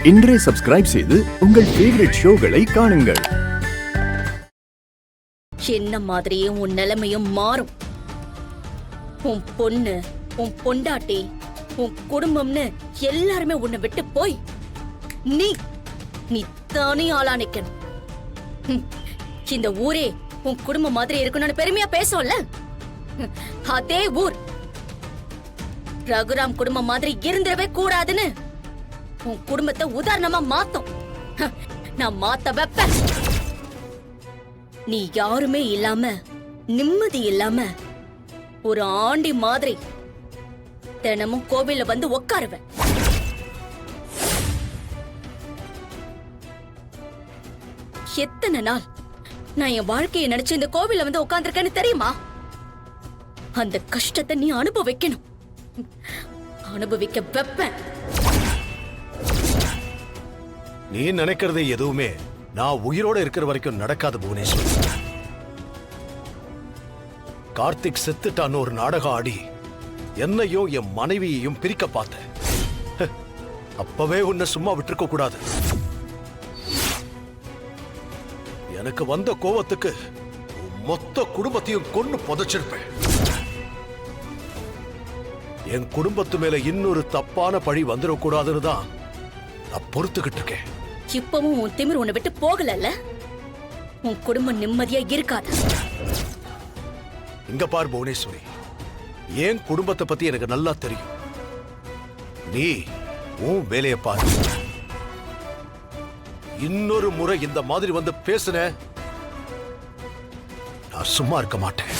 இன்றே சப்ஸ்கிரைப் செய்து உங்கள் ஃபேவரட் ஷோகளை காணுங்கள். என்ன மாதிரியே உன் நிலைமையும் மாறும். உன் பொண்ணு, உன் பொண்டாட்டி, உன் குடும்பம்னு எல்லாருமே உன்னை விட்டு போய் நீ தானே ஆளா நிக்கணும். இந்த ஊரே உன் குடும்பம் மாதிரி இருக்கணும்னு பெருமையா பேசும்ல, அதே ஊர் ரகுராம் குடும்பம் மாதிரி இருந்திடவே கூடாதுன்னு உன் குடும்பத்தை உதாரணமா மாத்தோம். நான் மாத்த வைப்பேன். நீ யாருமே இல்லாம நிம்மதி இல்லாம ஒரு ஆண்டி மாதிரி தினமும் கோவில்ல வந்து உட்காருவேன். எத்தனை நாள் நான் என் வாழ்க்கையை நினைச்சு இந்த கோவில்ல வந்து உட்கார்ந்திருக்கேன்னு தெரியுமா? அந்த கஷ்டத்தை நீ அனுபவிக்கணும். அனுபவிக்க வைப்பேன். நீ நினைக்கிறது எதுவுமே நான் உயிரோட இருக்கிற வரைக்கும் நடக்காது புவனேஸ்வர். கார்த்திக் செத்துட்டான்னு ஒரு நாடகம் ஆடி என்னையும் என் மனைவியையும் பிரிக்க பார்த்த. அப்பவே உன்னை சும்மா விட்டுருக்க கூடாது. எனக்கு வந்த கோவத்துக்கு மொத்த குடும்பத்தையும் கொன்னு புதைச்சிருப்பேன். என் குடும்பத்து மேல இன்னொரு தப்பான பழி வந்துடக்கூடாதுன்னு தான் நான் பொறுத்துக்கிட்டு இருக்கேன். இப்பவும் உன் திமிர் உன்னை விட்டு போகலல்ல? உன் குடும்பம் நிம்மதியா இருக்காது. இங்க பார் புவனேஸ்வரி, என் குடும்பத்தை பத்தி எனக்கு நல்லா தெரியும். நீ உன் வேலையை பாரு. இன்னொரு முறை இந்த மாதிரி வந்து பேசுன, நான் சும்மா இருக்க மாட்டேன்.